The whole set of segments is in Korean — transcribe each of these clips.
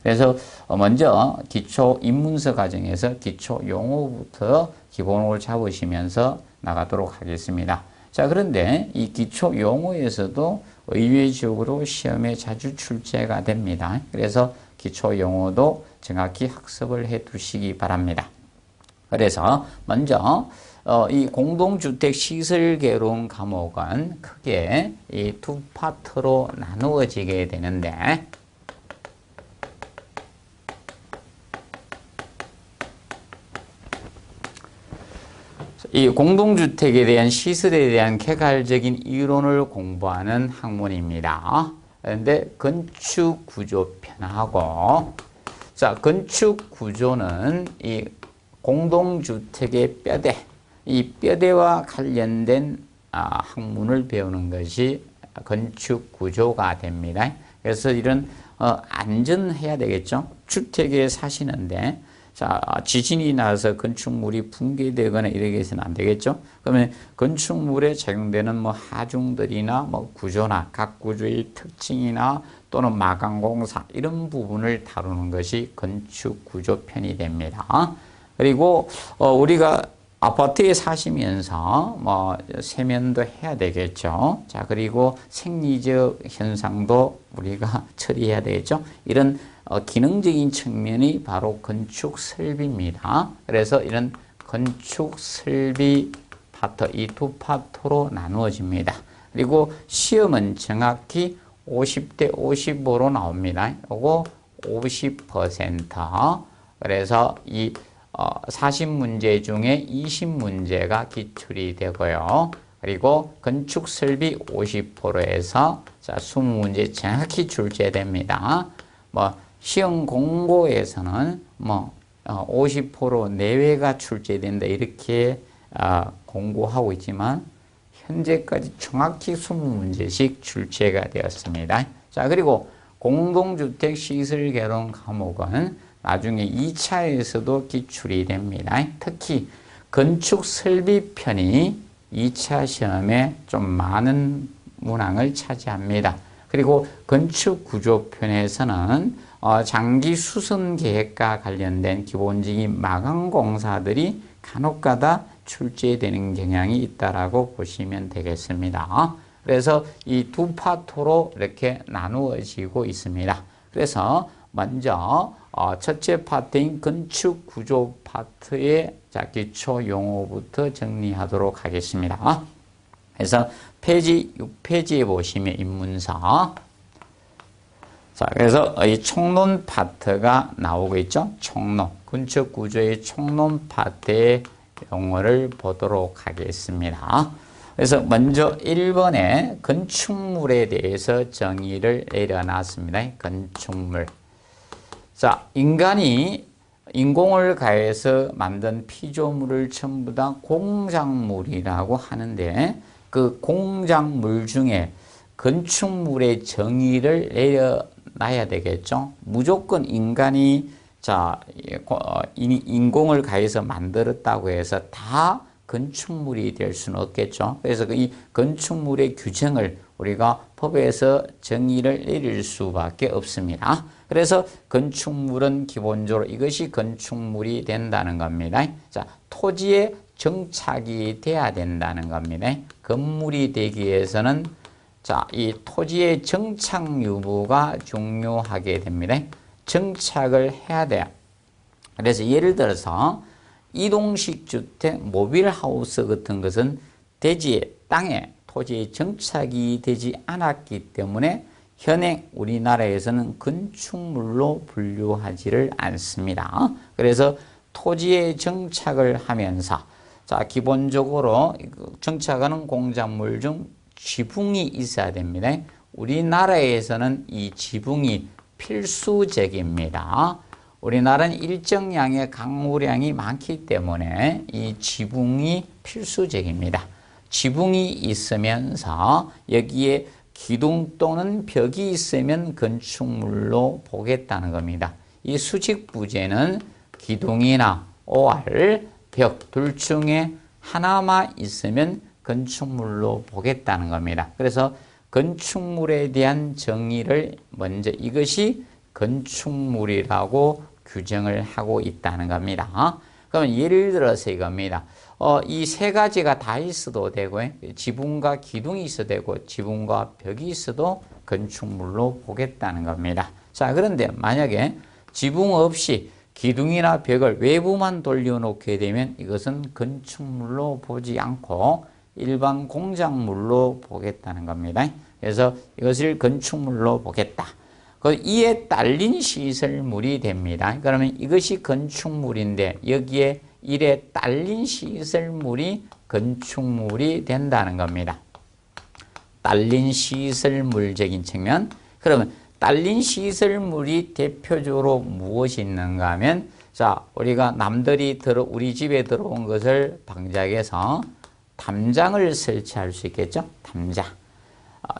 그래서 먼저 기초 입문서 과정에서 기초 용어부터 기본을 잡으시면서 나가도록 하겠습니다. 자, 그런데 이 기초 용어에서도 의외적으로 시험에 자주 출제가 됩니다. 그래서 기초 용어도 정확히 학습을 해 두시기 바랍니다. 그래서 먼저 이 공동주택 시설개론 과목은 크게 이 두 파트로 나누어지게 되는데, 이 공동주택에 대한 시설에 대한 객관적인 이론을 공부하는 학문입니다. 그런데 건축구조편하고, 자, 건축구조는 이 공동주택의 뼈대, 이 뼈대와 관련된 학문을 배우는 것이 건축구조가 됩니다. 그래서 이런 안전해야 되겠죠. 주택에 사시는데 자, 지진이 나서 건축물이 붕괴되거나 이렇게 해서는 안 되겠죠. 그러면 건축물에 적용되는 뭐 하중들이나 뭐 구조나 각 구조의 특징이나 또는 마감공사 이런 부분을 다루는 것이 건축구조편이 됩니다. 그리고 우리가 아파트에 사시면서 뭐 세면도 해야 되겠죠. 자, 그리고 생리적 현상도 우리가 처리해야 되겠죠. 이런 기능적인 측면이 바로 건축 설비입니다. 그래서 이런 건축 설비 파트, 이 두 파트로 나누어집니다. 그리고 시험은 정확히 50대 55로 나옵니다. 요거 50%. 그래서 이 40문제 중에 20문제가 기출이 되고요. 그리고 건축 설비 50%에서 자, 20문제 정확히 출제됩니다. 뭐 시험 공고에서는 뭐 50% 내외가 출제된다 이렇게 공고하고 있지만 현재까지 정확히 20문제씩 출제가 되었습니다. 자, 그리고 공동주택 시설 개론 과목은 나중에 2차에서도 기출이 됩니다. 특히 건축 설비 편이 2차 시험에 좀 많은 문항을 차지합니다. 그리고 건축 구조 편에서는 장기 수선 계획과 관련된 기본적인 마감 공사들이 간혹가다 출제되는 경향이 있다라고 보시면 되겠습니다. 그래서 이 두 파트로 이렇게 나누어지고 있습니다. 그래서 먼저 첫째 파트인 건축 구조 파트의 기초 용어부터 정리하도록 하겠습니다. 그래서 페이지 6페이지에 보시면 입문서. 자, 그래서 이 총론 파트가 나오고 있죠. 총론. 건축 구조의 총론 파트의 용어를 보도록 하겠습니다. 그래서 먼저 1번에 건축물에 대해서 정의를 내려놨습니다. 건축물. 자, 인간이 인공을 가해서 만든 피조물을 전부 다 공작물이라고 하는데 그 공작물 중에 건축물의 정의를 내려놔야 되겠죠. 무조건 인간이 인공을 가해서 만들었다고 해서 다 건축물이 될 수는 없겠죠. 그래서 이 건축물의 규정을 우리가 법에서 정의를 내릴 수밖에 없습니다. 그래서 건축물은 기본적으로 이것이 건축물이 된다는 겁니다. 자, 토지에 정착이 돼야 된다는 겁니다. 건물이 되기 위해서는 자, 이 토지의 정착 여부가 중요하게 됩니다. 정착을 해야 돼요. 그래서 예를 들어서 이동식 주택, 모빌하우스 같은 것은 대지에, 땅에, 토지에 정착이 되지 않았기 때문에 현행 우리나라에서는 건축물로 분류하지를 않습니다. 그래서 토지에 정착을 하면서 자, 기본적으로 정착하는 공작물 중 지붕이 있어야 됩니다. 우리나라에서는 이 지붕이 필수적입니다. 우리나라는 일정량의 강우량이 많기 때문에 이 지붕이 필수적입니다. 지붕이 있으면서 여기에 기둥 또는 벽이 있으면 건축물로 보겠다는 겁니다. 이 수직부재는 기둥이나 오알, 벽 둘 중에 하나만 있으면 건축물로 보겠다는 겁니다. 그래서 건축물에 대한 정의를 먼저 이것이 건축물이라고 규정을 하고 있다는 겁니다. 그러면 예를 들어서 이겁니다. 이 세 가지가 다 있어도 되고, 지붕과 기둥이 있어도 되고, 지붕과 벽이 있어도 건축물로 보겠다는 겁니다. 자, 그런데 만약에 지붕 없이 기둥이나 벽을 외부만 돌려놓게 되면 이것은 건축물로 보지 않고 일반 공작물로 보겠다는 겁니다. 그래서 이것을 건축물로 보겠다. 이에 딸린 시설물이 됩니다. 그러면 이것이 건축물인데 여기에 이에 딸린 시설물이 건축물이 된다는 겁니다. 딸린 시설물적인 측면. 그러면 딸린 시설물이 대표적으로 무엇이 있는가 하면, 자, 우리가 남들이 우리 집에 들어온 것을 방지하기 담장을 설치할 수 있겠죠?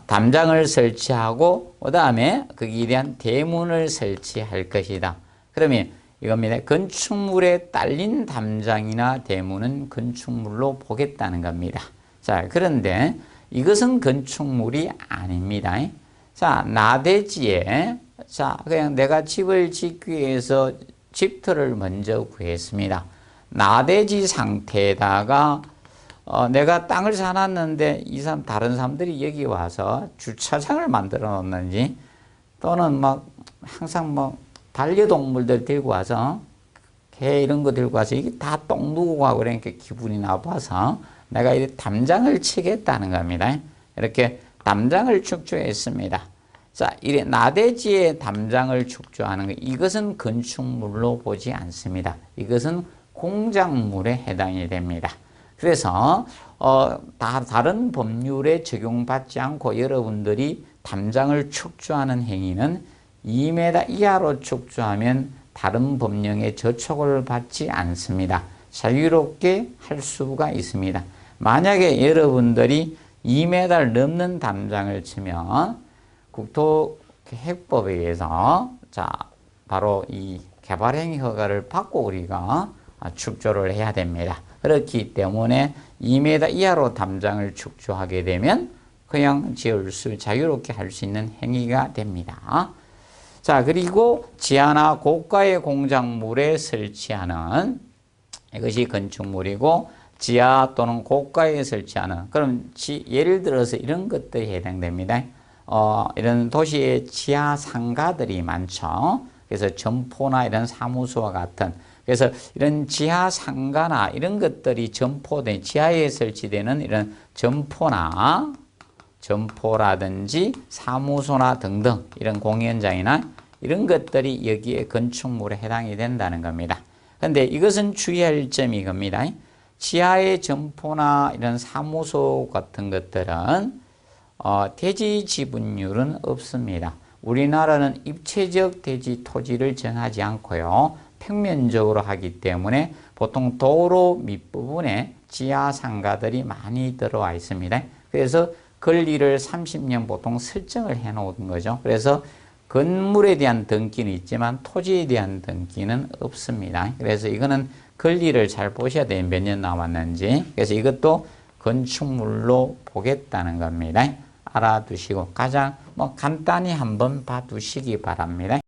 담장을 설치하고 그 다음에 거기에 대한 대문을 설치할 것이다. 그러면 이겁니다. 건축물에 딸린 담장이나 대문은 건축물로 보겠다는 겁니다. 자, 그런데 이것은 건축물이 아닙니다. 자, 나대지에, 자, 그냥 내가 집을 짓기 위해서 집터를 먼저 구했습니다. 나대지 상태에다가 내가 땅을 사놨는데 다른 사람들이 여기 와서 주차장을 만들어 놓는지, 또는 막 항상 뭐 반려동물들 들고 와서 개 이런 거 들고 와서 이게 다 똥 누고 가고 그러니까 기분이 나빠서 내가 이렇게 담장을 치겠다는 겁니다. 이렇게 담장을 축조했습니다. 자, 이래 나대지에 담장을 축조하는 것, 이것은 건축물로 보지 않습니다. 이것은 공작물에 해당이 됩니다. 그래서 다른 법률에 적용받지 않고 여러분들이 담장을 축조하는 행위는 2m 이하로 축조하면 다른 법령에 저촉을 받지 않습니다. 자유롭게 할 수가 있습니다. 만약에 여러분들이 2m를 넘는 담장을 치면 국토계획법에 의해서, 자, 바로 이 개발행위 허가를 받고 우리가 축조를 해야 됩니다. 그렇기 때문에 2m 이하로 담장을 축조하게 되면 그냥 자유롭게 할 수 있는 행위가 됩니다. 자, 그리고 지하나 고가의 공작물에 설치하는, 이것이 건축물이고, 지하 또는 고가에 설치하는, 그럼 예를 들어서 이런 것들이 해당됩니다. 이런 도시의 지하 상가들이 많죠. 그래서 점포나 이런 사무소와 같은, 그래서 이런 지하 상가나 이런 것들이 지하에 설치되는 이런 점포라든지 사무소나 등등 이런 공연장이나 이런 것들이 여기에 건축물에 해당이 된다는 겁니다. 그런데 이것은 주의할 점이 이겁니다. 지하의 점포나 이런 사무소 같은 것들은 대지 지분율은 없습니다. 우리나라는 입체적 대지 토지를 정하지 않고요, 평면적으로 하기 때문에 보통 도로 밑부분에 지하 상가들이 많이 들어와 있습니다. 그래서 권리를 30년 보통 설정을 해 놓은 거죠. 그래서 건물에 대한 등기는 있지만 토지에 대한 등기는 없습니다. 그래서 이거는 권리를 잘 보셔야 돼요. 몇 년 남았는지. 그래서 이것도 건축물로 보겠다는 겁니다. 알아두시고 가장 간단히 한번 봐두시기 바랍니다.